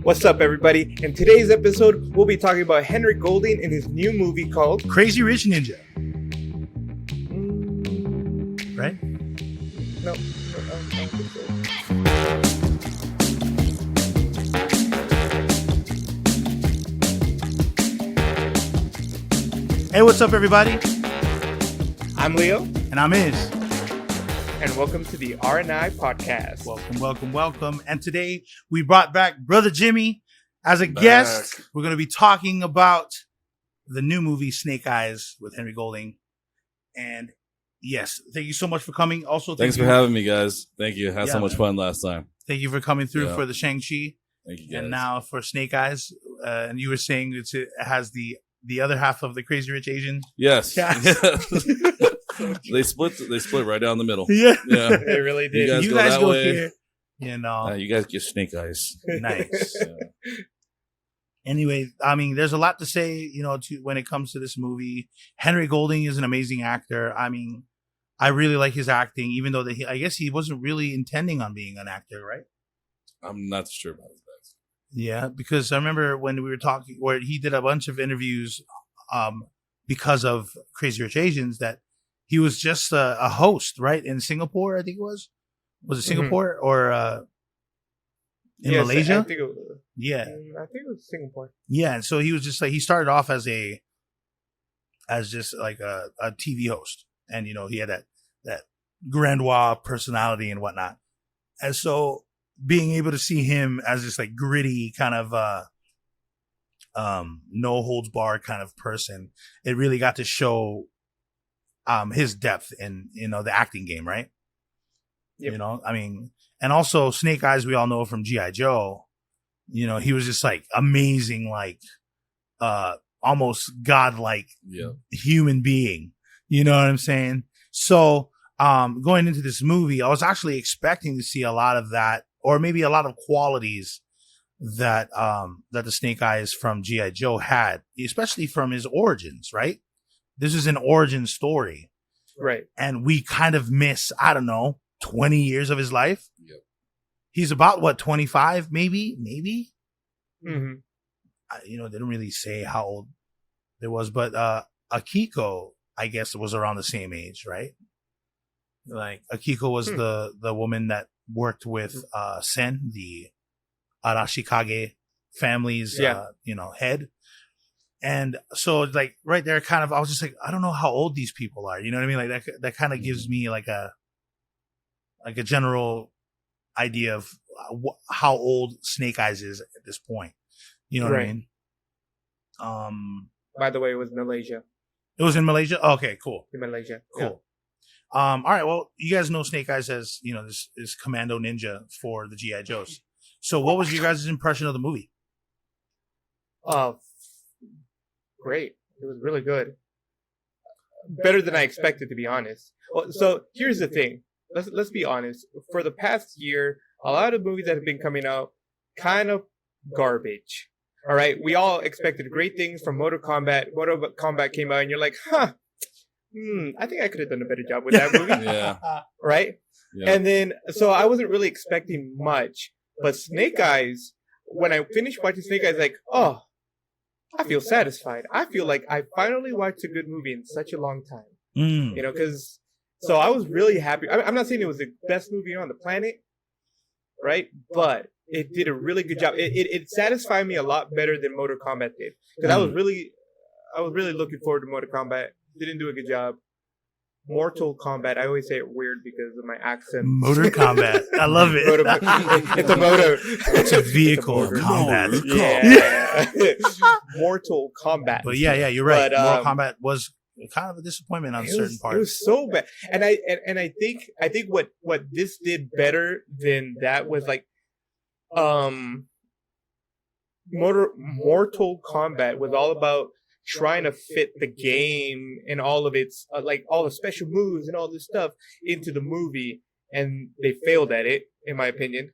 What's up, everybody? In today's episode, we'll be talking about Henry Golding in his new movie called Crazy Rich Ninja. Right? No, I don't think so. Hey, what's up, everybody? I'm Leo, And I'm Iz. and welcome to the R&I podcast. Welcome. And today we brought back Brother Jimmy as a guest. We're going to be talking about the new movie Snake Eyes with Henry Golding. And yes, thank you so much for coming. Also, thanks for having me, guys. Thank you. Had so much fun last time. Thank you for coming through for the Shang-Chi. Thank you, guys. And now for Snake Eyes. And you were saying it has the other half of the Crazy Rich Asian. Yes. Cast. They split right down the middle. Yeah. They really did. You guys go that way. Here. You know. You guys get Snake Eyes. Nice. Anyway, I mean, there's a lot to say, when it comes to this movie. Henry Golding is an amazing actor. I mean, I really like his acting, even though I guess he wasn't really intending on being an actor, right? I'm not sure about that. Yeah, because I remember when we were talking, where he did a bunch of interviews because of Crazy Rich Asians, that he was just a host, right? In Singapore, I think it was. Was it Singapore or in Malaysia? I think it was, yeah. I think it was Singapore. Yeah, and so he was just he started off as just like a TV host, and he had that grandiose personality and whatnot, and so being able to see him as this gritty kind of no holds barred kind of person, it really got to show his depth in the acting game, right? Yep. I mean, and also Snake Eyes, we all know from G.I. Joe. He was just amazing, almost godlike human being. You know what I'm saying? So going into this movie, I was actually expecting to see a lot of that, or maybe a lot of qualities that the Snake Eyes from G.I. Joe had, especially from his origins, right? This is an origin story. Right. And we kind of miss, 20 years of his life. Yep. He's about, 25, maybe? Mm-hmm. They didn't really say how old it was, but Akiko, I guess, was around the same age, right? Akiko was the woman that worked with Sen, the Arashikage family's head. And so right there, kind of, I was just I don't know how old these people are. You know what I mean? That kind of gives me a general idea of how old Snake Eyes is at this point. You know what I mean? By the way, it was Malaysia. It was in Malaysia? Oh, okay, cool. In Malaysia. Cool. Yeah. All right, well, you guys know Snake Eyes as, this commando ninja for the G.I. Joes. So what was your guys' impression of the movie? Great. It was really good. Better than I expected, to be honest. Well, so here's the thing. Let's be honest. For the past year, a lot of movies that have been coming out, kind of garbage. All right, we all expected great things from Mortal Kombat. Mortal Kombat came out, and you're like, I think I could have done a better job with that movie. Yeah. Right? Yeah. And then, so I wasn't really expecting much. But Snake Eyes, when I finished watching Snake Eyes, I feel satisfied. I feel like I finally watched a good movie in such a long time. Because... So I was really happy. I'm not saying it was the best movie on the planet, right? But it did a really good job. It satisfied me a lot better than Mortal Kombat did. Because I was really looking forward to Mortal Kombat. Didn't do a good job. Mortal Kombat. I always say it weird because of my accent. Motor Combat. I love it. It's a motor. It's a vehicle of combat. Yeah. Mortal Kombat. But yeah, you're right. But, Mortal Kombat was kind of a disappointment on certain parts. It was so bad, and I think what this did better than that was Mortal Kombat was all about trying to fit the game and all of its all the special moves and all this stuff into the movie, and they failed at it, in my opinion.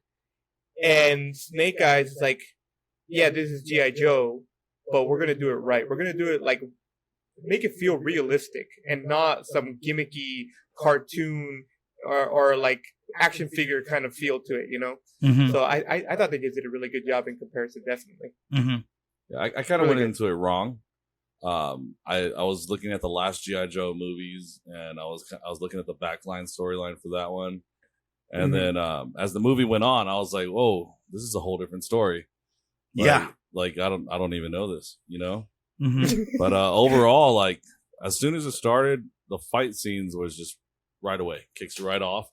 And Snake Eyes is this is G.I. Joe, but we're gonna do it right. We're gonna do it make it feel realistic and not some gimmicky cartoon or like action figure kind of feel to it, you know. Mm-hmm. So I thought they did a really good job in comparison, definitely. Mm-hmm. Yeah, I kind of went into it wrong. I was looking at the last GI Joe movies, and I was looking at the backline storyline for that one, and then as the movie went on, I was like, "Whoa, this is a whole different story." Like I don't even know this, you know. Mm-hmm. But overall, like as soon as it started, the fight scenes was just right away, kicks you right off,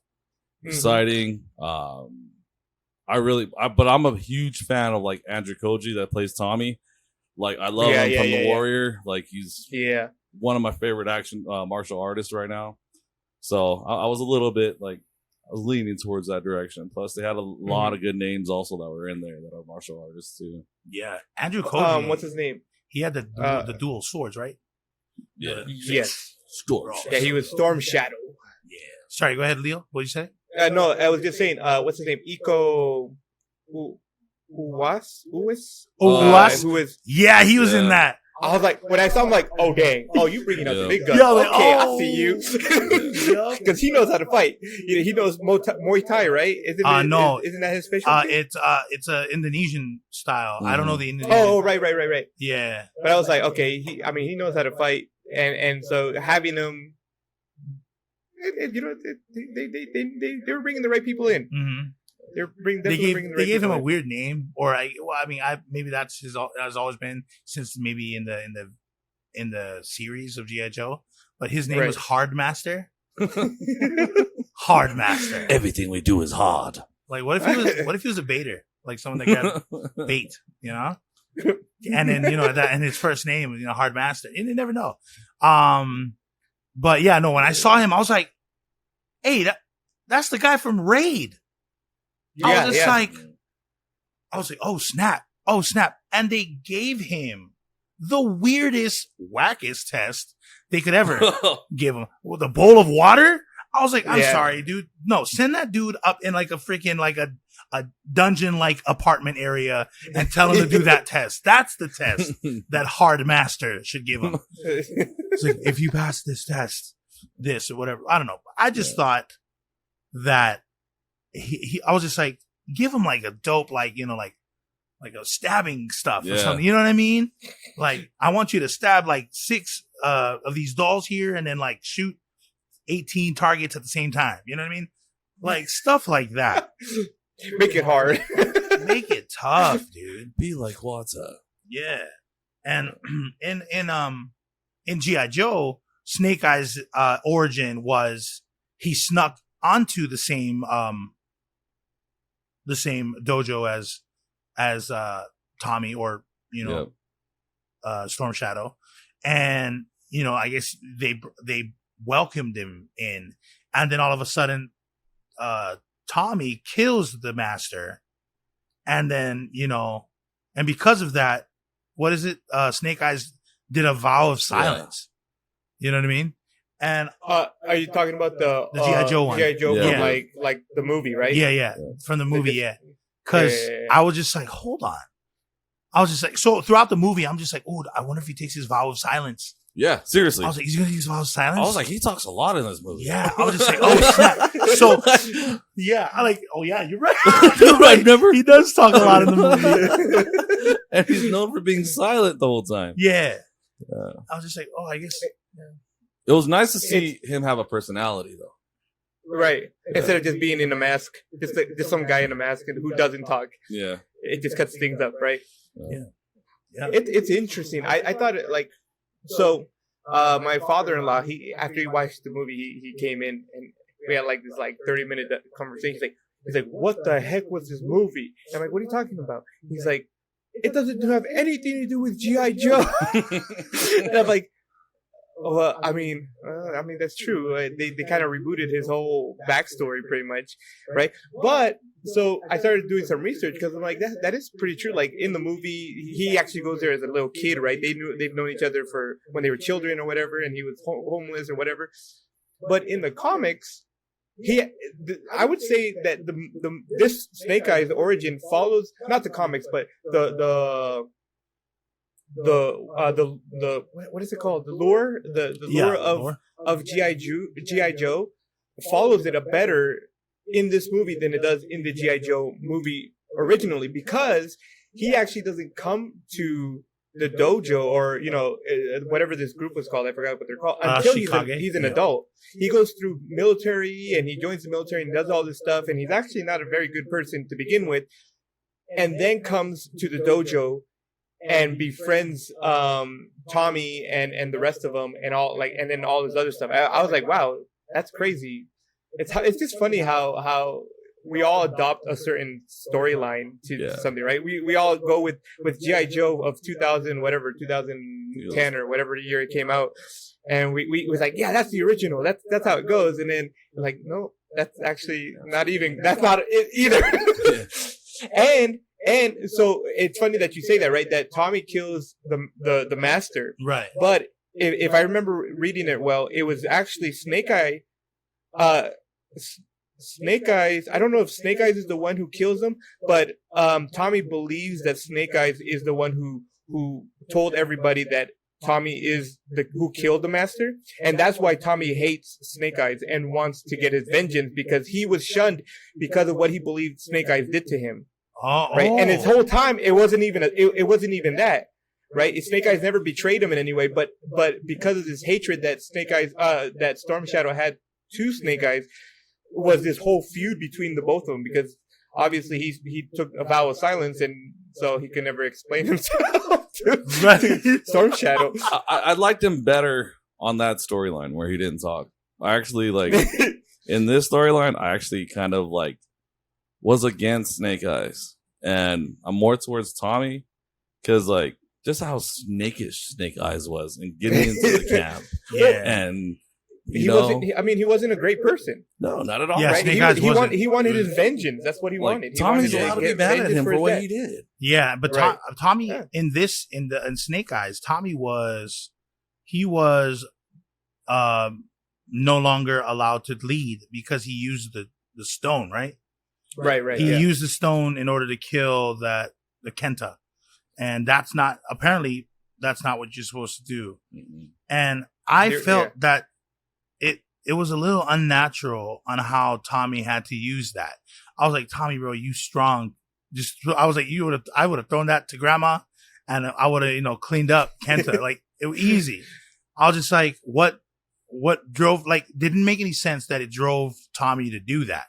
exciting. But I'm a huge fan of like Andrew Koji that plays Tommy. Like I love him from The Warrior. Like he's one of my favorite action martial artists right now. So I was a little bit like I was leaning towards that direction. Plus, they had a lot of good names also that were in there that are martial artists too. Yeah, Andrew Koji. What's his name? He had the dual swords, right? Yeah. Yes. Storm. Yeah, he was Storm Shadow. Yeah. Sorry, go ahead, Leo. What did you say? No, I was just saying. What's his name? Iko. Uwas? Uwas? Who is? Yeah, he was in that. I was like, when I saw him, like, oh dang, oh you bringing out the big guns? Yeah, like, okay, I see you, because he knows how to fight. He knows Muay Thai, right? No, isn't that his specialty? It's a Indonesian style. I don't know the Indonesian. Oh, right. Yeah, but I was like, okay, he knows how to fight, and so having him, you know, they were bringing the right people in. Mm-hmm. They gave him a weird name, or maybe that's has always been since maybe in the series of GI Joe, but his name was Hardmaster. Hardmaster. Everything we do is hard. Like what if he was a baiter, like someone that got bait, you know? And then that and his first name, Hardmaster. And you never know. But yeah, no. When I saw him, I was like, hey, that's the guy from Raid. I was like, oh snap. And they gave him the weirdest, wackest test they could ever give him. With a bowl of water? I was like, I'm sorry, dude. No, send that dude up in like a freaking, like a dungeon like apartment area and tell him to do that test. That's the test that Hardmaster should give him. It's like, if you pass this test, this or whatever. I don't know. I just thought that I was just like, give him like a dope, like a stabbing stuff or something. You know what I mean? Like, I want you to stab like 6 of these dolls here and then like shoot 18 targets at the same time. You know what I mean? Like stuff like that. Make it hard. Make it tough, dude. Be like water. Yeah. And in G.I. Joe, Snake Eyes' origin was he snuck onto the same dojo as Tommy or Storm Shadow, and I guess they welcomed him in, and then all of a sudden Tommy kills the master, and then and because of that, what is it? Snake Eyes did a vow of silence. You know what I mean? And are you talking about the G.I. Joe one? G.I. Joe from like the movie, right? Yeah. From the movie, Because I was just like, hold on. I was just like, so throughout the movie, I'm just like, oh, I wonder if he takes his vow of silence. Yeah, seriously. I was like, he's going to use vow of silence? I was like, he talks a lot in this movie. Yeah, I was just like, oh, snap. So, yeah, I like, oh, yeah, you're right. You're right. Remember? He does talk a lot in the movie. And he's known for being silent the whole time. Yeah. I was just like, oh, I guess. Yeah. It was nice to see him have a personality, though. Right. Instead of just being in a mask, just some guy in a mask who doesn't talk. Yeah. It just cuts things up, right? Yeah. It's interesting. I thought it like, so my father-in-law, after he watched the movie, he came in and we had like this 30-minute conversation. He's like, what the heck was this movie? And I'm like, what are you talking about? He's like, it doesn't have anything to do with G.I. Joe. And I'm like, well, I mean that's true. They kind of rebooted his whole backstory pretty much, right? But so I started doing some research because I'm like, that is pretty true. Like in the movie, he actually goes there as a little kid, right? They've known each other for when they were children or whatever, and he was homeless or whatever. But in the comics, I would say that this Snake Eyes origin follows not the comics, but the what is it called? The lore, the lore of G.I. Joe follows it a better in this movie than it does in the G.I. Joe movie originally, because he actually doesn't come to the dojo or, whatever this group was called. I forgot what they're called. Until he's an adult. He goes through military and he joins the military and does all this stuff. And he's actually not a very good person to begin with. And then comes to the dojo and befriends Tommy and the rest of them and and then all this other stuff. I was like, wow, that's crazy. It's just funny how we all adopt a certain storyline to something, right? We all go with G.I. Joe of 2010 or whatever year it came out, and we was like, yeah, that's the original. That's how it goes. And then we're like, no, that's actually not even. That's not it either. And so it's funny that you say that, right? That Tommy kills the master, right? But if I remember reading it well, it was actually Snake Eye. Snake Eyes, I don't know if Snake Eyes is the one who kills him, but Tommy believes that Snake Eyes is the one who told everybody that Tommy is who killed the master, and that's why Tommy hates Snake Eyes and wants to get his vengeance, because he was shunned because of what he believed Snake Eyes did to him. Right, and his whole time it wasn't even that. Right, Snake Eyes never betrayed him in any way, but because of this hatred that Snake Eyes, that Storm Shadow had to Snake Eyes, was this whole feud between the both of them, because obviously he took a vow of silence, and so he could never explain himself to Storm Shadow. I liked him better on that storyline where he didn't talk. I actually in this storyline, I actually kind of was against Snake Eyes, and I'm more towards Tommy, because just how snakish Snake Eyes was and getting into the camp, and. He wasn't a great person. No, not at all. Yeah, right? He wanted his vengeance. That's what he wanted. Tommy's allowed to be mad at him for what he did. Yeah, but Tommy in Snake Eyes, Tommy was no longer allowed to lead because he used the stone, right? Right. He used the stone in order to kill the Kenta, and that's not what you're supposed to do. Mm-hmm. And I felt that it was a little unnatural on how Tommy had to use that. I was like, Tommy, bro, you strong. I was like, I would have thrown that to grandma, and I would have, cleaned up Kenta. It was easy. I was just like, what drove, didn't make any sense that it drove Tommy to do that,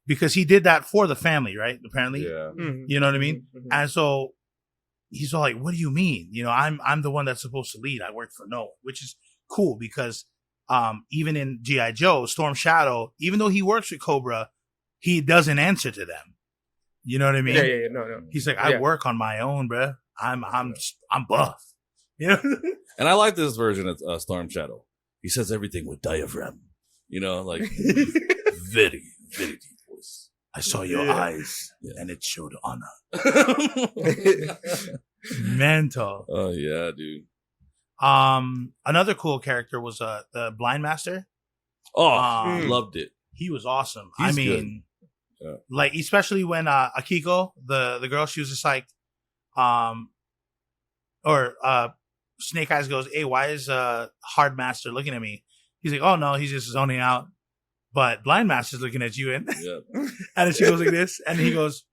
because he did that for the family, right? Apparently. Yeah. Mm-hmm. You know what I mean? Mm-hmm. And so he's all like, what do you mean? I'm the one that's supposed to lead. I work for no one, which is cool, because even in G.I. Joe, Storm Shadow, even though he works with Cobra, he doesn't answer to them. You know what I mean? Yeah. No. He's like, I work on my own, bruh. I'm buff. You know? And I like this version of Storm Shadow. He says everything with diaphragm. Very, very deep voice. I saw your eyes, and it showed honor. Mental. Oh yeah, dude. Another cool character was the Blind Master. Oh, loved it. He was awesome. He's good. Especially when Akiko, the girl, she was just like, Snake Eyes goes, "Hey, why is Hard Master looking at me?" He's like, "Oh no, he's just zoning out." But Blind Master's looking at you, and and then she goes like this, and he goes.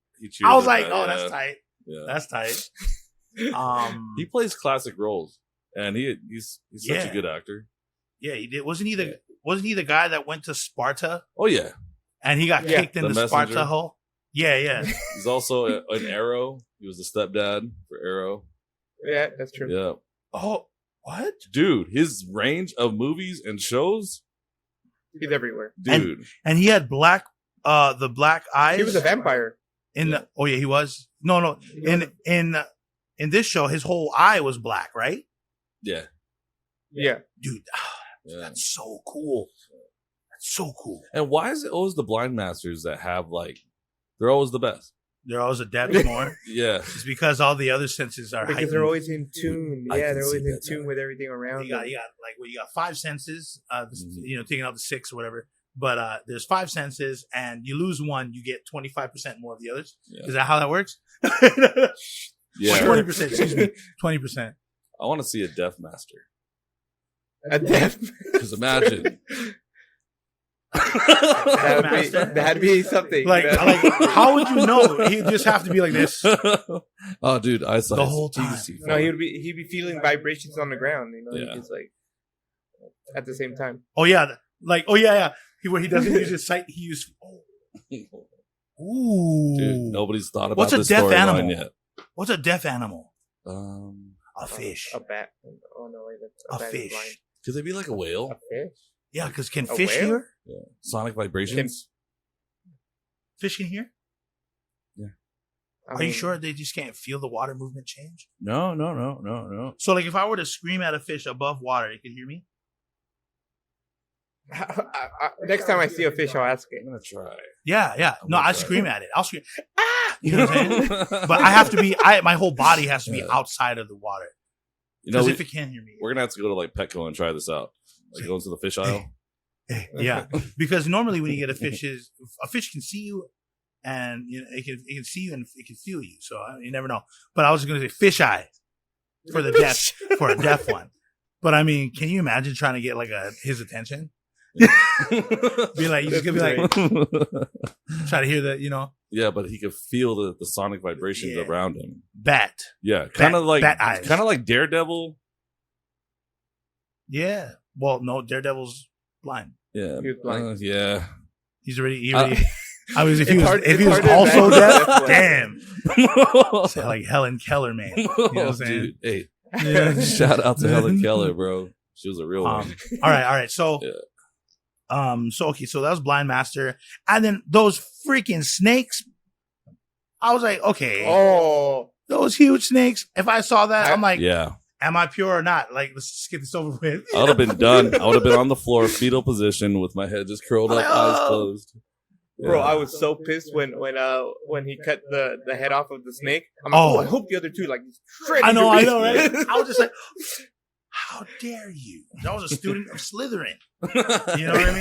I was like, "Oh, that's tight. Yeah. That's tight." He plays classic roles. And he's such a good actor. Yeah, he did. Wasn't he the guy that went to Sparta? Oh yeah. And he got kicked in the Sparta hole? Yeah. He's also an Arrow. He was the stepdad for Arrow. Yeah, that's true. Yeah. Oh, what? Dude, his range of movies and shows. He's everywhere. Dude. And he had the black eyes. He was a vampire. He was? No. In this show, his whole eye was black, right? Yeah. Dude, that's so cool. That's so cool. And why is it always the blind masters that have they're always the best? They're always adept more. Yeah. It's because all the other senses are heightened. They're always in tune. Yeah, they're always in tune with everything around. You got you got 5 senses, taking out the 6 or whatever. But there's 5 senses, and you lose one, you get 25% more of the others. Yeah. Is that how that works? Yeah. 20%, excuse me. 20%. I want to see a Death Master. A Death? Because imagine That'd be something. Like, how would you know? He'd just have to be like this Oh, dude, I saw the whole time. No, he'd be feeling vibrations on the ground. Yeah. He's like at the same time. Oh yeah, yeah. Where he doesn't use his sight, he uses. Ooh, Dude, nobody's thought about what's a this deaf storyline animal? yet. What's a deaf animal? A A fish. A bat. Oh no, wait, A bat is fish. blind. Could they be like a whale? A fish. Yeah, because can A fish whale? hear? Yeah. Sonic vibrations? Fish can hear? Are you sure they just can't feel the water movement change? No. So, like, if I were to scream at a fish above water, it can hear me? Next time I see a fish, I'll ask it. I'm gonna try. Yeah. I'm No, gonna I try. scream at it. I'll scream. Ah! You know what I'm saying? But I have to be. My whole body has to be outside of the water. You know, Because if it can't hear me, we're gonna have to go to like Petco and try this out. Like go into the fish aisle. yeah. Because normally when you get a fish can see you, and it can see you and it can feel you. So you never know. But I was going to say fish eye for the deaf for a deaf one. But I mean, can you imagine trying to get like his attention? Be like, you just gonna be like, try to hear that, Yeah, but he could feel the sonic vibrations around him. Bat. Yeah, kind of like bat eyes. kind of like Daredevil. Yeah. Well, no, Daredevil's blind. Yeah, He was blind. yeah. He's already. I was if he It's was hard to also imagine deaf, that. damn. Say like Helen Keller, man. You know what I'm saying? Dude, hey, Yeah. shout out to Helen Keller, bro. She was a real one. All right. So, so that was Blind Master, and then those freaking snakes. I was like, okay, Oh, those huge snakes. If I saw that, I'm like, Yeah, am I pure or not? Like, let's just get this over with. I would have been done. I would have been on the floor, fetal position, with my head just curled up, eyes closed. bro, Yeah. I was so pissed when he cut the head off of the snake. I'm like, I hope the other two like shredded I know, your right? wrist. I was just like, how dare you? That was a student of Slytherin. You know what I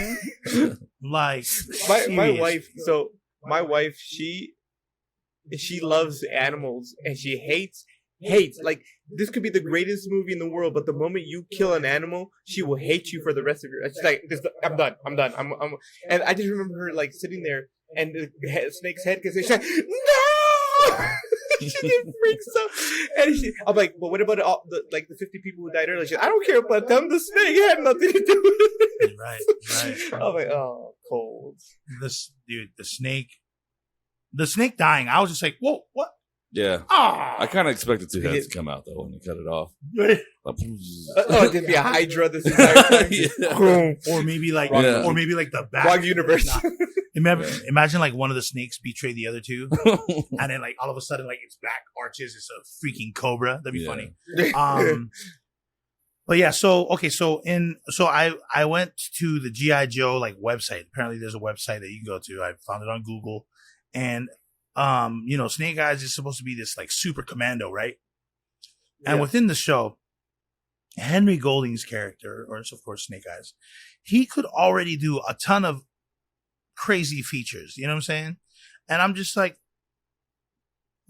mean? Like, my serious. wife. So my wife, she loves animals and she hates like this could be the greatest movie in the world, but the moment you kill an animal, she will hate you for the rest of your. She's like, I'm done. I'm and I just remember her like sitting there and the snake's head because she's like, no. She get freaks out, and I'm like, but what about all the 50 people who died earlier? She's like, I don't care about them. The snake had nothing to do with it. Right. I'm like, oh, cold. The snake dying. I was just like, whoa, what? Yeah, Ah, I kind of expected two heads to come out though when he cut it off. Oh, it'd be a Hydra this entire time. Yeah. or maybe like, Yeah. or maybe like the back. Wrong universe. Nah. Imagine like one of the snakes betray the other two, and then like all of a sudden like its back arches. It's a freaking cobra. That'd be funny. But yeah, so I went to the G.I. Joe like website. Apparently there's a website that you can go to. I found it on Google, and Snake Eyes is supposed to be this like super commando, right? And within the show, Henry Golding's character, or of course Snake Eyes, he could already do a ton of crazy features. You know what I'm saying? And I'm just like,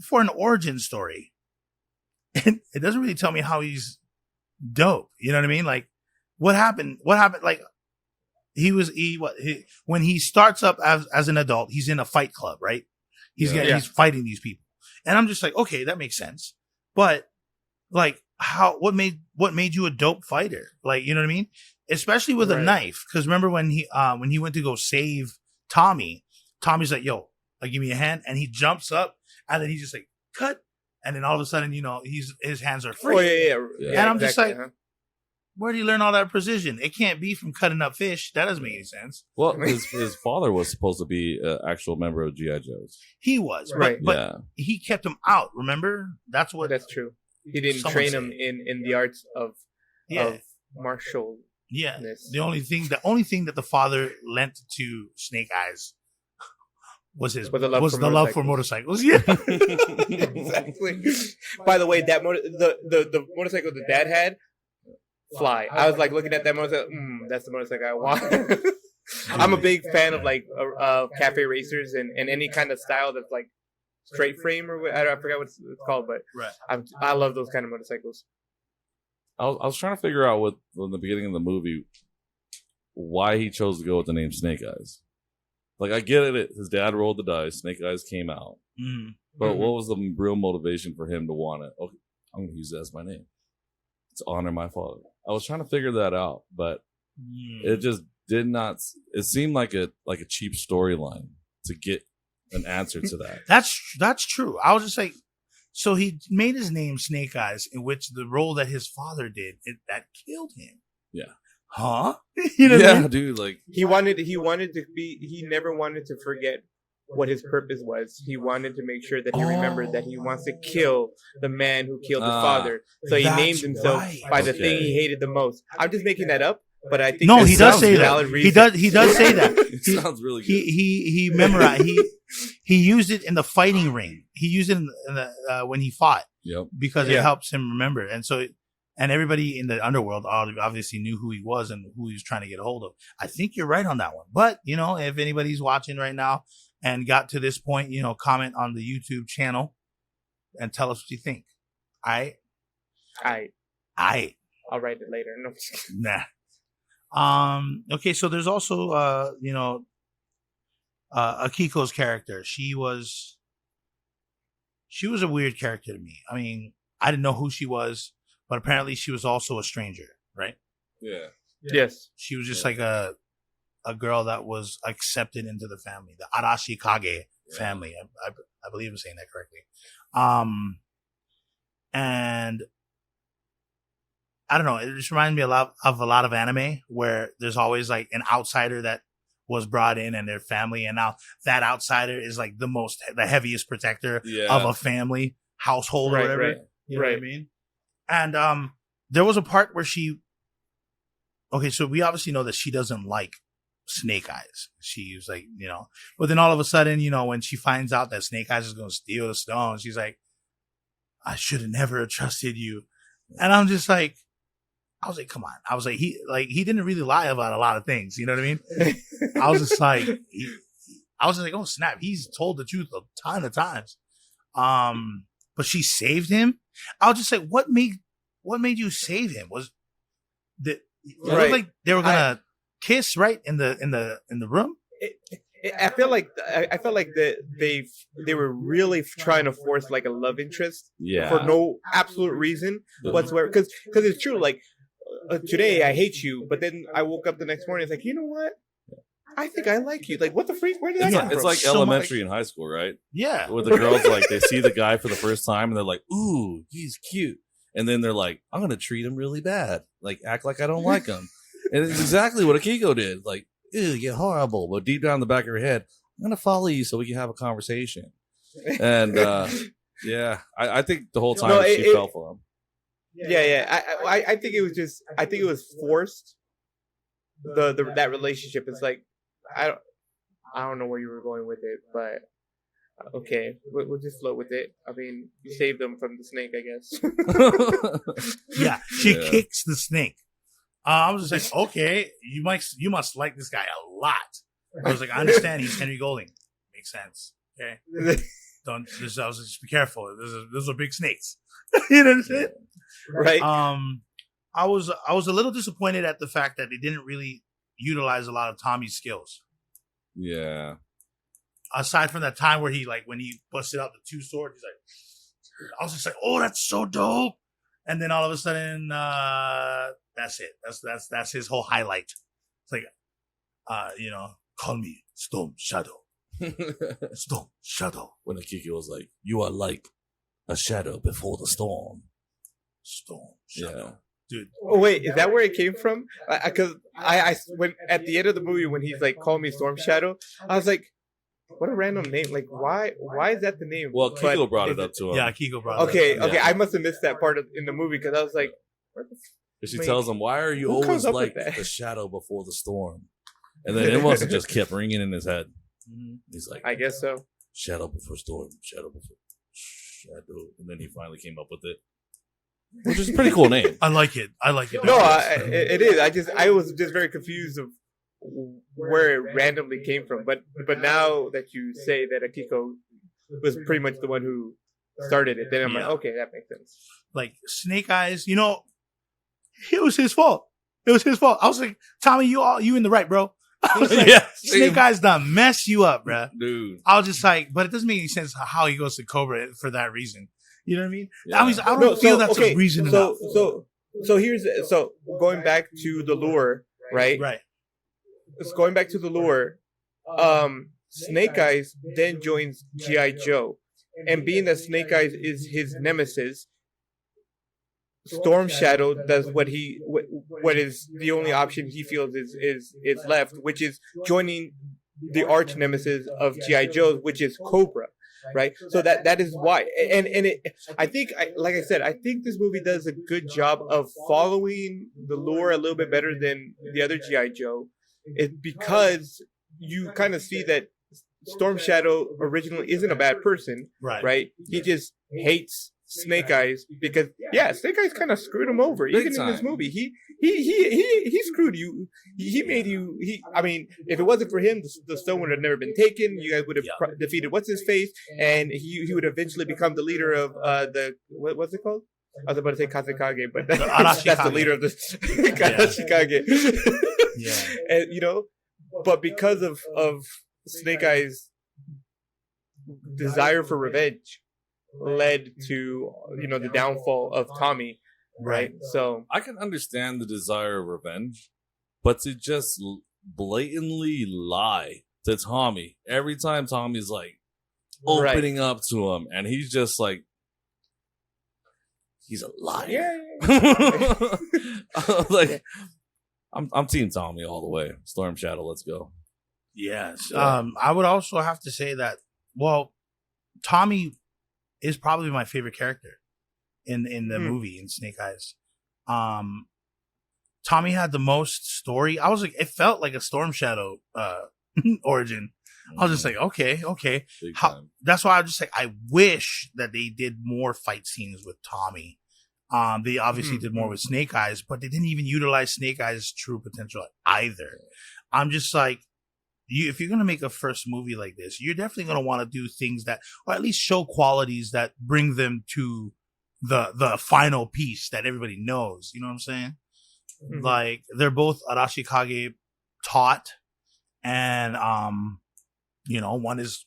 for an origin story, it doesn't really tell me how he's dope. You know what I mean? Like, what happened? Like, when he starts up as an adult, he's in a fight club, right? He's fighting these people. And I'm just like, okay, that makes sense. But like, what made you a dope fighter? Like, you know what I mean? Especially with a knife. Cause remember when he went to go save Tommy's like, yo, like, give me a hand. And he jumps up and then he's just like, cut. And then all of a sudden, his hands are free. Oh, yeah. And I'm just like, where do you learn all that precision? It can't be from cutting up fish. That doesn't make any sense. Well, his father was supposed to be an actual member of G.I. Joe's. He was, right? But he kept him out. Remember? That's true. He didn't train him in the arts of martial. Yeah. The only thing that the father lent to Snake Eyes was the love for motorcycles. Yeah. Exactly. By the way, that the motorcycle the dad had. Fly. I was like looking at that motorcycle. That's the motorcycle I want. I'm a big fan of like cafe racers and any kind of style that's like straight frame or I forgot what it's called, but I love those kind of motorcycles. I was trying to figger out in the beginning of the movie, why he chose to go with the name Snake Eyes. Like, I get it. His dad rolled the dice. Snake Eyes came out. But what was the real motivation for him to want it? Okay, I'm going to use that as my name. To honor my father. I was trying to figure that out, but it just did not. It seemed like a cheap storyline to get an answer to that. That's true. I was just like, so he made his name Snake Eyes, in which the role that his father did that killed him. Yeah. Huh? You know what I mean? Dude. Like he wanted to be. He never wanted to forget what his purpose was. He wanted to make sure that he remembered that he wants to kill the man who killed his father. So he named himself by the thing he hated the most. I'm just making that up, but I think no, he does say that. Reason. He does say that. It sounds really good. He memorized. He used it in the fighting ring. He used it in the, when he fought. Yep. Because it helps him remember. And so, and everybody in the underworld obviously knew who he was and who he was trying to get a hold of. I think you're right on that one. But, you know, if anybody's watching right now and got to this point, you know, comment on the YouTube channel and tell us what you think. All right? I'll write it later. No, nah. Okay, so there's also, you know, Akiko's character. She was a weird character to me. I mean, I didn't know who she was, but apparently she was also a stranger, right? Yeah. Yes. She was just like a girl that was accepted into the family, the Arashikage family. I believe I'm saying that correctly. And I don't know. It just reminds me a lot of anime where there's always like an outsider that was brought in and their family, and now that outsider is like the heaviest protector of a family household or whatever. You know what I mean? And there was a part where so we obviously know that she doesn't like Snake Eyes. She was like, you know, but then all of a sudden, you know, when she finds out that Snake Eyes is going to steal the stone, she's like, I should have never trusted you. And I'm just like, I was like, come on. I was like, he didn't really lie about a lot of things. You know what I mean? I was just like, oh snap. He's told the truth a ton of times. But she saved him. I was just like, what made you save him? Was that it looked like they were gonna kiss right in the room? I felt like they were really trying to force like a love interest for no absolute reason whatsoever. Because it's true, like today I hate you, but then I woke up the next morning. It's like, you know what? I think I like you. Like, what the freak? Where did that come from? It's like elementary and high school, right? Yeah. Where the girls, like, they see the guy for the first time and they're like, ooh, he's cute. And then they're like, I'm going to treat him really bad. Like, act like I don't like him. And it's exactly what Akiko did. Like, ew, you're horrible. But deep down in the back of her head, I'm going to follow you so we can have a conversation. And, I think the whole time she fell for him. Yeah. I think it was forced. That relationship. It's like, I don't know where you were going with it, but okay, we'll just float with it. I mean, you saved them from the snake, I guess. Yeah, she kicks the snake. I was just like, okay, you must like this guy a lot. I was like, I understand he's Henry Golding. Makes sense. Okay, I was just be careful. Those are big snakes. You know what I'm saying? Right. I was a little disappointed at the fact that they didn't really utilize a lot of Tommy's skills. Yeah. Aside from that time where when he busted out the two swords, he's like, I was just like, oh, that's so dope. And then all of a sudden, that's it. That's his whole highlight. It's like, call me Storm Shadow. Storm Shadow. When Akiko was like, you are like a shadow before the storm. Storm Shadow. Yeah. Dude. Oh wait, is that where it came from? Because I when at the end of the movie when he's like, "Call me Storm Shadow," I was like, "What a random name! Like, why is that the name?" Well, Akiko brought it up to him. Yeah, Akiko brought it up. Okay, I must have missed that part in the movie because I was like, she tells him, "Why are you always like the shadow before the storm?" And then it must have just kept ringing in his head. He's like, "I guess so." Shadow before storm, shadow before shadow, and then he finally came up with it. Which is a pretty cool name. I like it. No, it is. I was just very confused of where it randomly came from. But now that you say that Akiko was pretty much the one who started it, then I'm like, okay, that makes sense. Like Snake Eyes, it was his fault. It was his fault. I was like, Tommy, you in the right, bro. I was like, Yeah, Snake Eyes done mess you up, bro. dude. I was just like, but it doesn't make any sense how he goes to Cobra for that reason. You know what I mean? Yeah. I don't feel that's a reason enough. So going back to the lure, right? Right. It's going back to the lure. Snake Eyes then joins G.I. Joe, and being that Snake Eyes is his nemesis, Storm Shadow does what is the only option he feels is left, which is joining the arch nemesis of G.I. Joe, which is Cobra, right? So that is why, I think this movie does a good job of following the lore a little bit better than the other G.I. Joe, because you kind of see that Storm Shadow originally isn't a bad person, right? He just hates Snake Eyes because Snake Eyes kind of screwed him over. Big Even time. in this movie, he screwed you. He made you. I mean, if it wasn't for him, the stone would have never been taken. You guys would have defeated what's his face, and he would eventually become the leader of what's it called? I was about to say Kazekage, but that's the leader of the Arashikage. Yeah. And but because of Snake Eyes' desire for revenge led to the downfall of Tommy, right? So I can understand the desire of revenge, but to just blatantly lie to Tommy every time Tommy's like opening up to him, and he's just like, he's a liar. Like, I'm Team Tommy all the way. Storm Shadow, let's go. Yes. I would also have to say that, well, Tommy is probably my favorite character in the movie, in Snake Eyes. Tommy had the most story. I was like, it felt like a Storm Shadow origin. I was just like, okay. That's why I was just like, I wish that they did more fight scenes with Tommy. They obviously did more with Snake Eyes, but they didn't even utilize Snake Eyes' true potential either. I'm just like, if you're going to make a first movie like this, you're definitely going to want to do things that, or at least show qualities that bring them to the final piece that everybody knows. You know what I'm saying? Mm-hmm. Like, they're both Arashikage taught, and, one is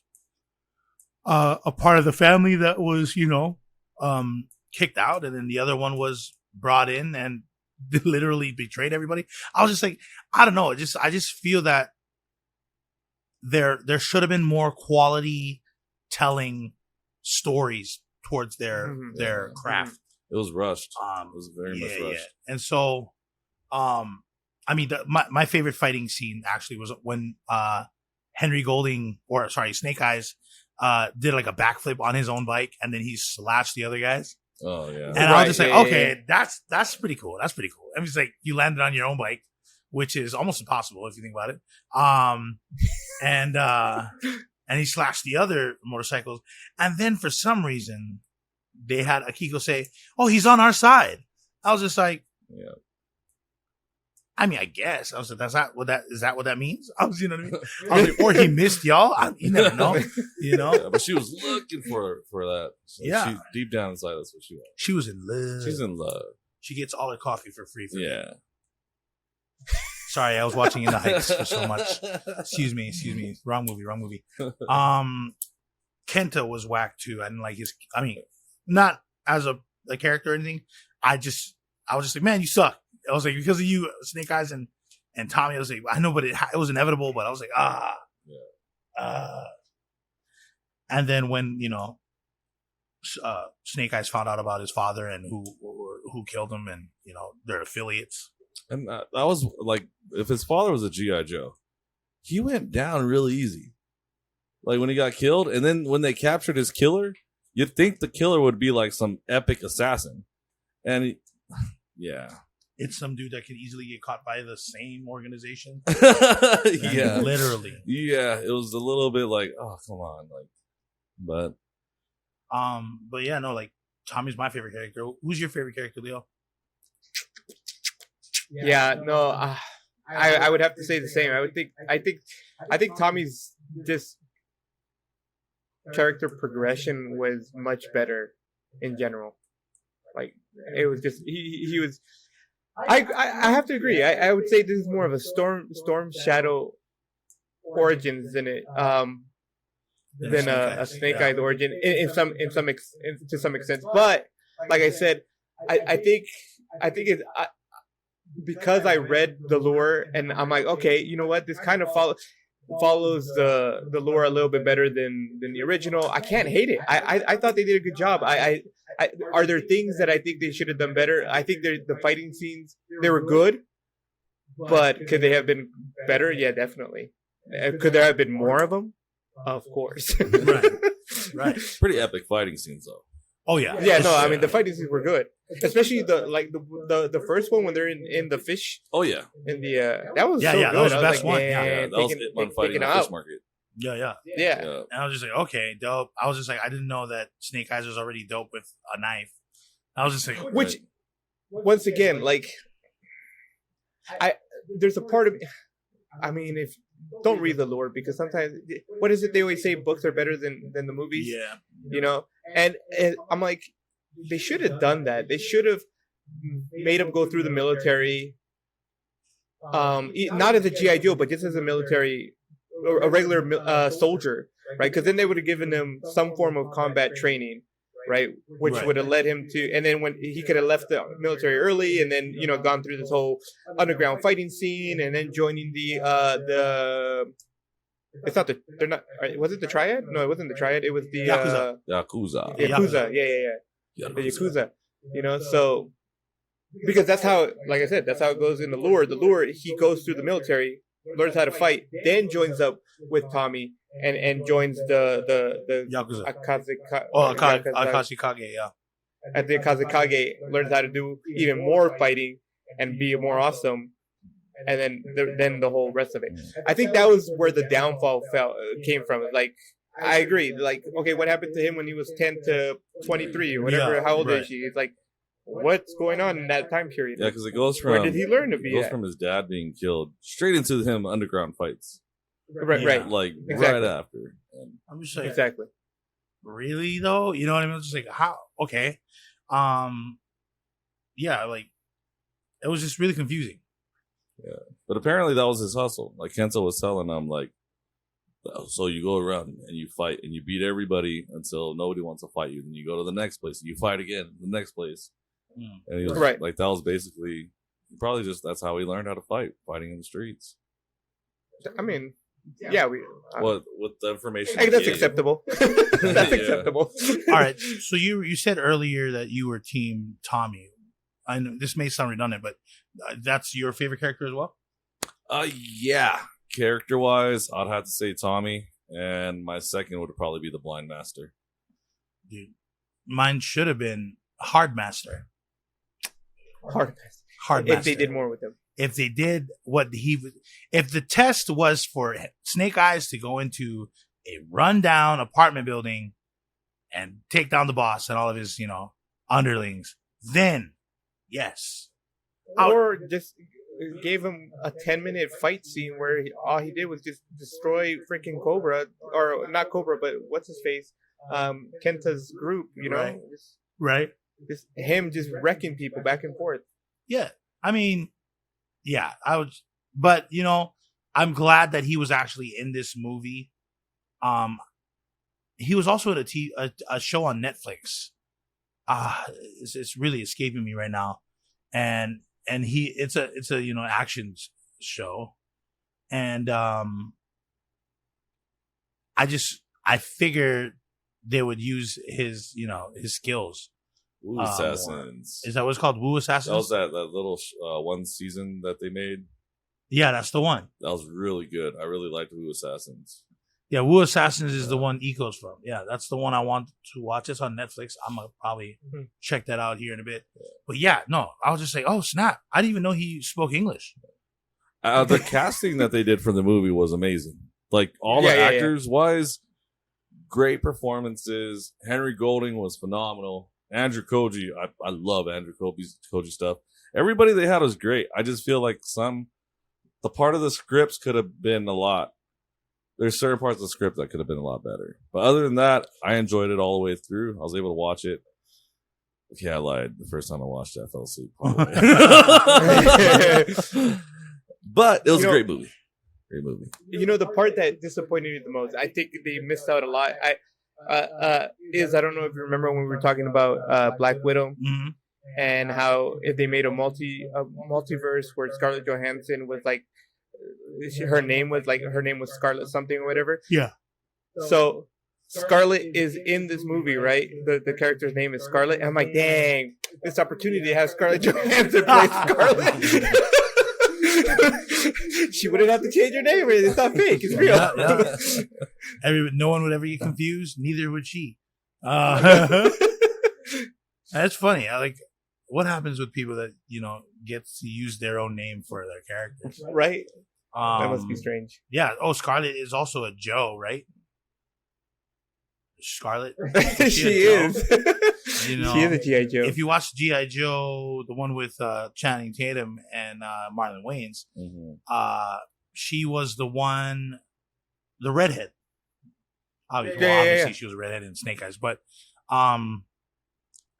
a part of the family that was, kicked out, and then the other one was brought in and literally betrayed everybody. I was just like, I don't know. I just feel that there should have been more quality telling stories towards their craft. It was rushed. It was very much rushed. Yeah. And so, I mean, my favorite fighting scene actually was when Snake Eyes did like a backflip on his own bike, and then he slashed the other guys. Oh yeah. And I was just like, okay, that's pretty cool. That's pretty cool. I mean, it's like you landed on your own bike, which is almost impossible if you think about it. And he slashed the other motorcycles. And then for some reason, they had Akiko say, "Oh, he's on our side." I was just like, yeah. I mean, I guess. I was like, is that what that means? I was, you know what I mean? I was like, or he missed y'all. You never know, Yeah, but she was looking for that. So yeah. Deep down inside, that's what she was. She was in love. She's in love. She gets all her coffee for free. Yeah. Sorry, I was watching In the Heights for so much. Excuse me. Wrong movie. Kenta was whack too. I didn't like his. I mean, not as a character or anything. I was just like, man, you suck. I was like, because of you, Snake Eyes and Tommy. I was like, I know, but it was inevitable. But I was like, And then when Snake Eyes found out about his father and who killed him, and they're affiliates. And that was like, if his father was a G.I. Joe, he went down really easy. Like when he got killed, and then when they captured his killer, you'd think the killer would be like some epic assassin. And it's some dude that can easily get caught by the same organization. Yeah. Literally. Yeah, it was a little bit like, oh, come on. But yeah, no, like, Tommy's my favorite character. Who's your favorite character, Leo? Yeah, no, I would have to say the same. I think Tommy's just character progression was much better in general. Like, it was just he was. I have to agree. I would say this is more of a Storm Shadow origins than it than a Snake Eyes origin to some extent. But like I said, I think it's because I read the lore and I'm like, okay, you know what? This kind of follows the lore a little bit better than the original. I can't hate it. I thought they did a good job. Are there things that I think they should have done better? I think the fighting scenes, they were good, but could they have been better? Yeah, definitely. Could there have been more of them? Of course. Right. Pretty epic fighting scenes though. Oh yeah. Yeah, no, I mean the fighting scenes were good. Especially the first one when they're in the fish. Oh yeah. In the that was so that good. was the I best like, one. Yeah, that was it when fighting in the fish market. Yeah. Yeah. And I was just like, okay, dope. I was just like, I didn't know that Snake Eyes was already dope with a knife. I was just like, which, once again, like, there's a part of me. I mean, if don't read the lore because sometimes what is it they always say books are better than the movies. Yeah. You know, and I'm like, they should have done that. They should have made him go through the military. Not as a GI Joe, but just as a military, a regular soldier, right? Because then they would have given him some form of combat training, right? Which would have led him to, and then when he could have left the military early, and then gone through this whole underground fighting scene, and then joining the. It's not they're not. Was it the Triad? No, it wasn't the Triad. It was the Yakuza. Yakuza. Yeah. The Yakuza. So. Because that's how, like I said, that's how it goes in the lore. The lore, he goes through the military, learns how to fight, then joins up with Tommy and joins the Yakuza. Akashikage, yeah. At the Akashikage, learns how to do even more fighting and be more awesome, and then the whole rest of it. I think that was where the downfall came from. Like, I agree. Like, okay, what happened to him when he was 10 to 23 or whatever? How old is she? It's like, what's going on in that time period? Yeah, because it goes from where did he learn to be? It goes from his dad being killed straight into him underground fights. Right. Like exactly. right after. I'm just like, exactly. Really though? You know what I mean? It's just like how? Okay. Yeah, like it was just really confusing. Yeah, but apparently that was his hustle. Like Kento was telling him, like, so you go around and you fight and you beat everybody until nobody wants to fight you. Then you go to the next place and you fight again, the next place. And he was like, that was basically probably just that's how he learned how to fighting in the streets. I mean, yeah, with the information. Hey, that's acceptable. That's acceptable. All right, so you said earlier that you were team Tommy. I know this may sound redundant, but that's your favorite character as well. Yeah, character wise, I'd have to say Tommy, and my second would probably be the Blind Master. Dude, mine should have been Hard Master. Hard Master. If they did more with him. If they did if the test was for Snake Eyes to go into a rundown apartment building and take down the boss and all of his, underlings, then yes. Or just gave him a 10-minute fight scene where all he did was just destroy freaking Cobra, or not Cobra, but what's his face? Kenta's group, Right. Just him just wrecking people back and forth. Yeah. I mean, yeah, I would, but I'm glad that he was actually in this movie. He was also in a show on Netflix. It's really escaping me right now. And it's a action show. And, I figured they would use his skills. Woo Assassins. Is that what it's called? Woo Assassins? That was that little one season that they made. Yeah, that's the one. That was really good. I really liked Woo Assassins. Yeah, Woo Assassins is the one Iko's from. Yeah, that's the one I want to watch. It's on Netflix. I'm going to probably check that out here in a bit. But yeah, no, I was just like, oh, snap. I didn't even know he spoke English. The casting that they did for the movie was amazing. Like, all the actors-wise, great performances. Henry Golding was phenomenal. Andrew Koji, I love Andrew Koji stuff. Everybody they had was great. I just feel like the part of the scripts could have been a lot. There's certain parts of the script that could have been a lot better. But other than that, I enjoyed it all the way through. I was able to watch it. Yeah, I lied. The first time I watched it, I fell asleep. But it was a great movie. Great movie. The part that disappointed me the most, I think they missed out a lot. I don't know if you remember when we were talking about Black Widow and how if they made a multiverse where Scarlett Johansson was like her name was Scarlett something or whatever. Yeah. So Scarlett is in this movie, right? The character's name is Scarlett. And I'm like, dang, this opportunity to have Scarlett Johansson play Scarlett. She wouldn't have to change her name. It's not fake. It's real. Yeah. No one would ever get confused. Neither would she. That's funny. What happens with people that get to use their own name for their characters? Right. That must be strange. Yeah. Oh, Scarlett is also a Joe, right? Scarlett. She is. She is a G.I. Joe. If you watch G.I. Joe, the one with Channing Tatum and Marlon Wayans, she was the redhead. Obviously, she was a redhead in Snake Eyes, but I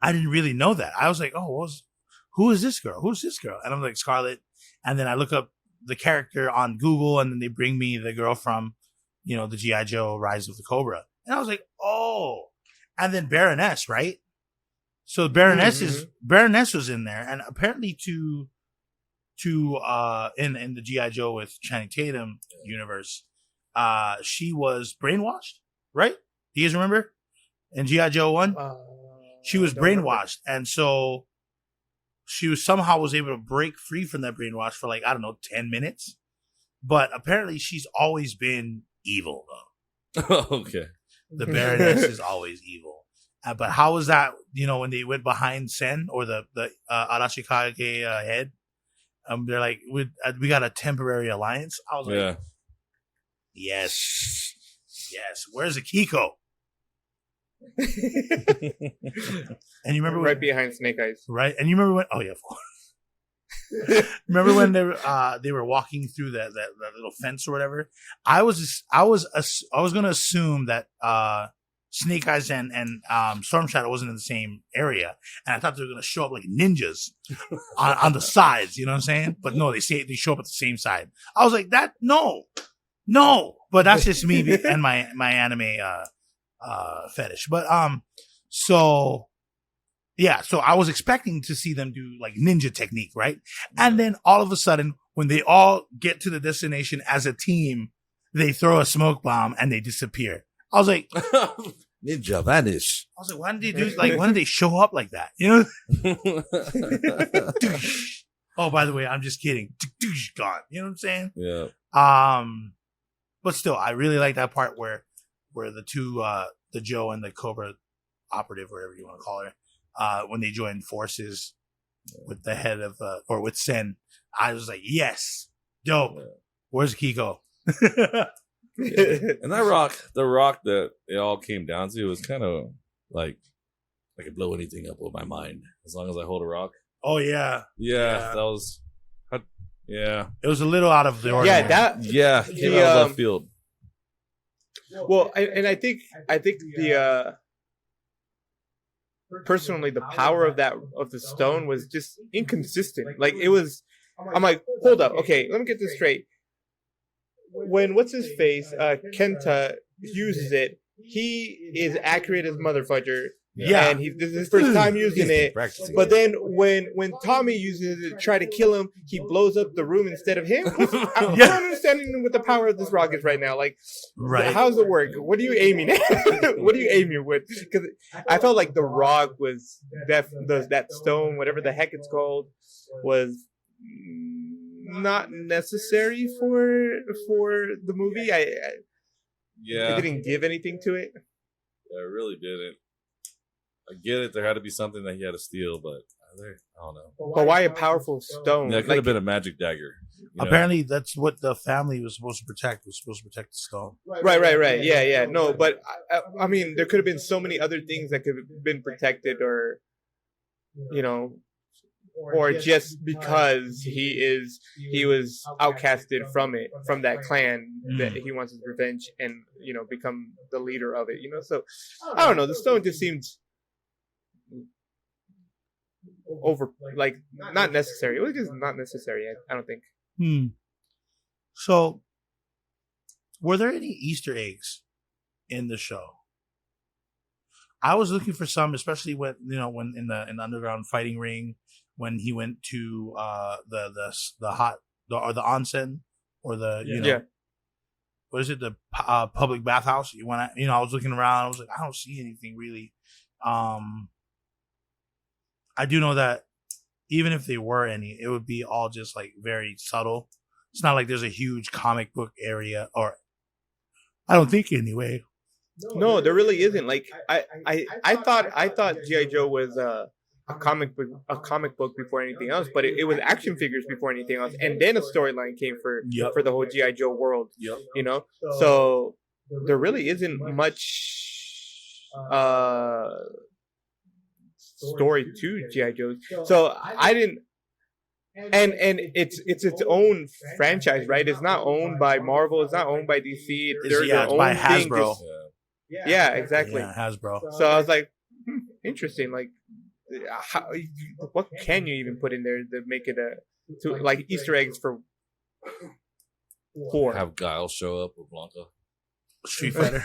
didn't really know that. I was like, who is this girl? Who's this girl? And I'm like, Scarlett. And then I look up the character on Google, and then they bring me the girl from, the G.I. Joe Rise of the Cobra. And I was like, oh. And then Baroness, right? So Baroness was in there, and apparently in the G.I. Joe with Channing Tatum universe, she was brainwashed, right? Do you guys remember? In G.I. Joe 1? She was brainwashed, and so she was able to break free from that brainwash for 10 minutes. But apparently she's always been evil, though. Okay. The Baroness is always evil. But how was that, when they went behind Sen or the Arashikage head? They're like, we got a temporary alliance. I was like, yes. Where's Akiko? And you remember right behind Snake Eyes, right? And you remember when? Oh yeah, of course. Remember when they were walking through that little fence or whatever? I was going to assume that Snake Eyes and Storm Shadow wasn't in the same area, and I thought they were going to show up like ninjas on the sides. You know what I'm saying? But no, they show up at the same side. I was like, that no. But that's just me and my anime fetish. But so I was expecting to see them do like ninja technique, right? And then all of a sudden, when they all get to the destination as a team, they throw a smoke bomb and they disappear. I was like, ninja vanish. I was like, why did they show up like that? Oh, by the way, I'm just kidding. Gone. You know what I'm saying? Yeah. But still, I really like that part where the two, the Joe and the Cobra operative, whatever you want to call her, when they joined forces with the head of, or with Sen, I was like, yes, dope. Yeah. Where's Akiko? And the rock that it all came down to was kind of like I could blow anything up with my mind as long as I hold a rock. Oh yeah, that was. Yeah, it was a little out of the ordinary. Came out of left field. Well, I think the personally the power of the stone was just inconsistent. Like it was, I'm like, hold up, okay, let me get this straight. When what's his face, Kenta uses it, he is accurate as motherfudger. Yeah, and this is his first time using it. But then when Tommy uses it to try to kill him, he blows up the room instead of him. I'm not understanding what the power of this rock is right now. Like, how's it work? What are you aiming at? What are you aiming with? Because I felt like the rock was that stone, whatever the heck it's called, was not necessary for the movie. It didn't give anything to it. Yeah, it really didn't. I get it. There had to be something that he had to steal, but I don't know. But why a powerful stone? Yeah, it could have been a magic dagger. Apparently, that's what the family was supposed to protect. Was supposed to protect the stone. Right. Yeah. No, but I mean, there could have been so many other things that could have been protected, or or just because he was outcasted from that clan that he wants his revenge and become the leader of it. So I don't know. The stone just seemed over, like, not necessary. It was just not necessary. I don't think. So, were there any Easter eggs in the show? I was looking for some, especially when when in the underground fighting ring, when he went to the onsen or the what is it, the public bathhouse? You went, I was looking around. I was like, I don't see anything really. I do know that even if there were any, it would be all just like very subtle. It's not like there's a huge comic book area, or I don't think anyway. No, there really isn't. Like I thought G.I. Joe was a comic book before anything else, but it was action figures before anything else, and then a storyline came for the whole G.I. Joe world. So there really isn't much story to G.I. Joe. So I didn't. And it's its own franchise, right? It's not owned by Marvel. It's not owned by DC. They're their own by thing. Hasbro. Yeah, exactly. Yeah, Hasbro. So I was like, interesting. Like, what can you even put in there to make it like Easter eggs for 4? Have Guile show up with Blanca. Street Fighter.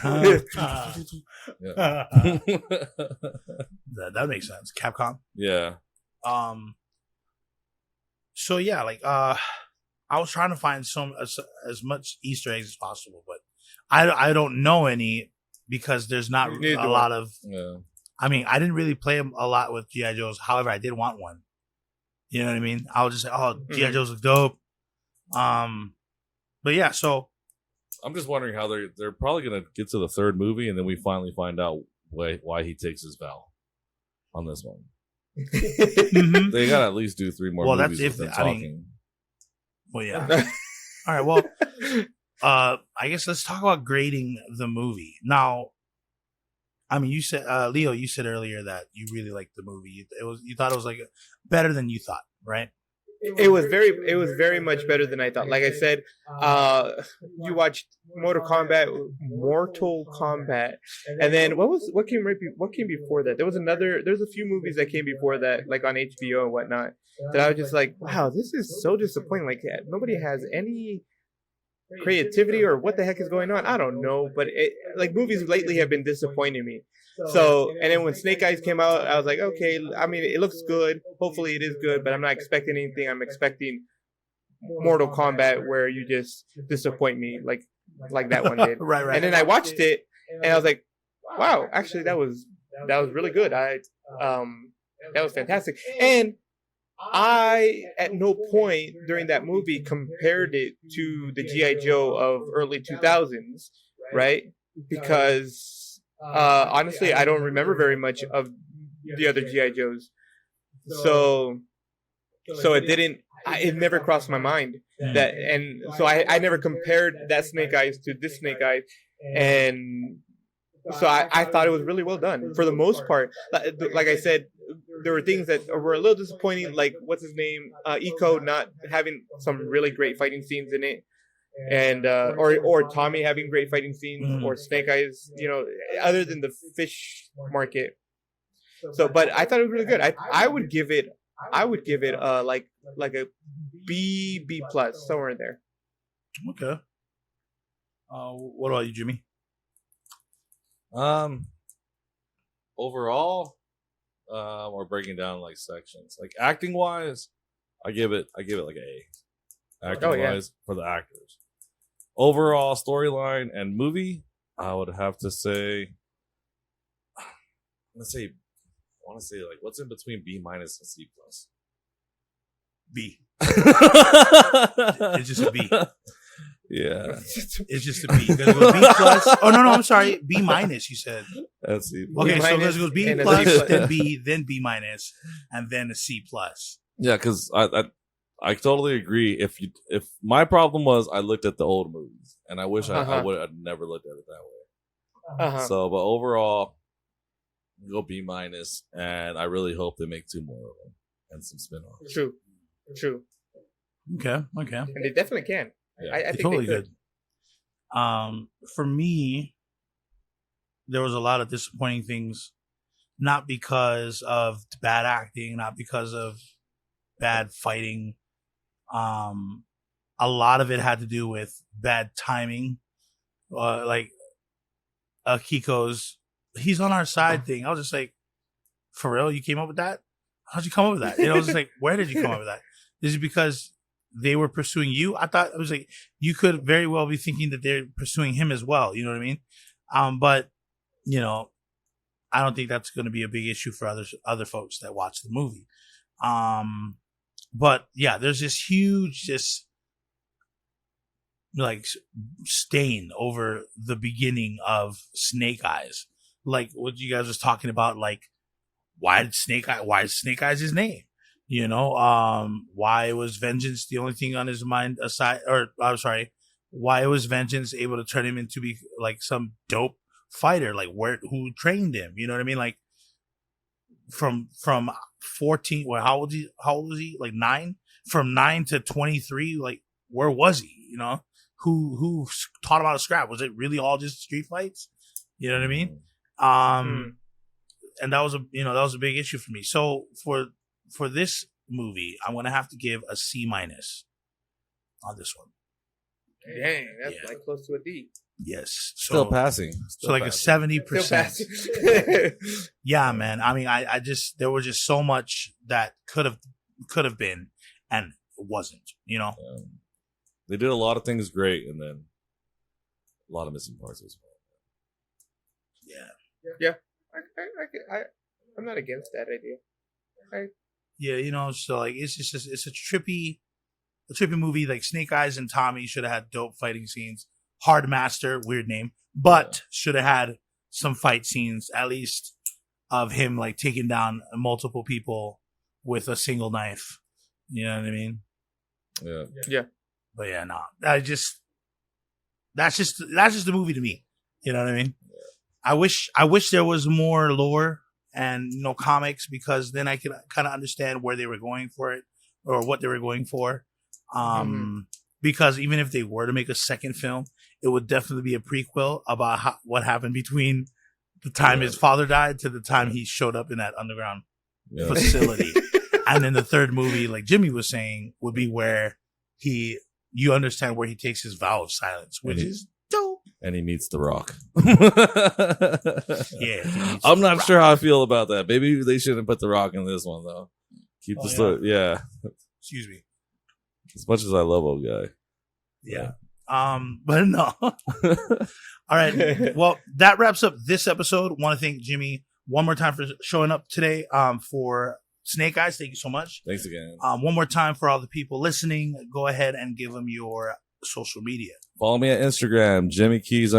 That makes sense. Capcom. Yeah. So yeah, like I was trying to find as much Easter eggs as possible, but I don't know any because there's not a lot of. Yeah. I mean, I didn't really play a lot with G.I. Joes. However, I did want one. You know what I mean? I was just say, "Oh, G.I. Joes look dope." But yeah, so I'm just wondering how they're probably gonna get to the 3rd movie, and then we finally find out why he takes his vow on this one. They gotta at least do 3 more movies with them talking. Well, yeah. All right. Well, I guess let's talk about grading the movie now. I mean, you said Leo, you said earlier that you really liked the movie. You thought it was like better than you thought, right? It was very much better than I thought. Like I said, you watched Mortal Kombat, and then what came before that? There's a few movies that came before that, like on HBO and whatnot, that I was just like, wow, this is so disappointing. Like, nobody has any creativity, or what the heck is going on? I don't know, but like, movies lately have been disappointing me. So, and then when Snake Eyes came out, I was like, okay, I mean, it looks good. Hopefully it is good, but I'm not expecting anything. I'm expecting Mortal Kombat, where you just disappoint me like that one did. Right. And then I watched it, and I was like, wow, actually that was really good. That was fantastic. And I, at no point during that movie, compared it to the G.I. Joe of early 2000s, right? Because honestly, I don't remember very much of the other G.I. Joes. So it never crossed my mind that, and so I never compared that Snake Eyes to this Snake Eyes, and so I thought it was really well done for the most part. Like I said, there were things that were a little disappointing, like what's his name, Akiko not having some really great fighting scenes in it, and or Tommy having great fighting scenes, or Snake Eyes, other than the fish market. So, but I thought it was really good. I would give it like a B plus, somewhere in there. Okay. What about you, Jimmy? Overall, we're breaking down like sections. Like, acting wise, I give it like an A. Acting wise for the actors. Overall storyline and movie, I would have to say, I want to say like, what's in between B minus and C plus? B. It's just a B. Yeah, it's just a B. Because it goes B plus. Oh no, I'm sorry. B minus. You said. That's C. Okay, so it goes B plus, then B minus, and then a C plus. Yeah, because I totally agree. If my problem was, I looked at the old movies, and I wish I would have never looked at it that way. So, but overall, go B minus, and I really hope they make 2 more of them and some spin-offs. True. Okay. And they definitely can. Yeah. I think totally they could. Good. For me, there was a lot of disappointing things. not because of bad acting, not because of bad fighting. A lot of it had to do with bad timing. Like Akiko's "he's on our side" thing. I was just like, for real? You came up with that? How'd you come up with that? I was just like, where did you come up with that? Is it because they were pursuing you? I thought it was like, you could very well be thinking that they're pursuing him as well. You know what I mean? But, I don't think that's going to be a big issue for other folks that watch the movie. But yeah, there's this huge, like stain over the beginning of Snake Eyes. Like what you guys was talking about, like why is Snake Eyes his name? Why was vengeance the only thing on his mind aside, or I'm sorry, why was vengeance able to turn him into be like some dope fighter? Like who trained him? You know what I mean? Like from 14, well, how old was he? Like 9? From 9 to 23, like where was he? Who taught him how to scrap? Was it really all just street fights? You know what I mean? And that was a big issue for me. So for this movie, I'm gonna have to give a C- on this one. Dang, that's like close to a D. Yes, Still passing. So like passing. A 70%. Yeah, man. I mean, I just there was just so much that could have been, and it wasn't. They did a lot of things great, and then a lot of missing parts as well. Yeah. I'm not against that idea. So like it's a trippy movie. Like Snake Eyes and Tommy should have had dope fighting scenes. Hard Master, weird name, but should have had some fight scenes at least of him like taking down multiple people with a single knife. You know what I mean? Yeah. But yeah, no. That's just the movie to me. You know what I mean? I wish there was more lore and comics, because then I could kind of understand where they were going for it or what they were going for. Because even if they were to make a second film, it would definitely be a prequel about what happened between the time his father died to the time he showed up in that underground facility. And then the third movie, like Jimmy was saying, would be where you understand where he takes his vow of silence, which is dope. And he meets The Rock. Yeah. I'm not sure how I feel about that. Maybe they shouldn't put The Rock in this one, though. Keep the story. Yeah. Excuse me. As much as I love old guy. Yeah. But no. All right. Well, that wraps up this episode. Want to thank Jimmy one more time for showing up today. For Snake Eyes, thank you so much. Thanks again. One more time for all the people listening, go ahead and give them your social media. Follow me at Instagram, Jimmy Keyz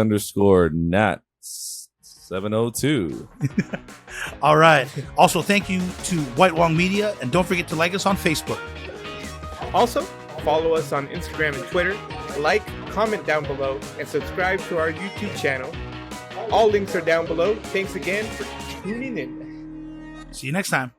_Nat702. All right. Also, thank you to White Wong Media, and don't forget to like us on Facebook. Also, follow us on Instagram and Twitter. Like, comment down below, and subscribe to our YouTube channel. All links are down below. Thanks again for tuning in. See you next time.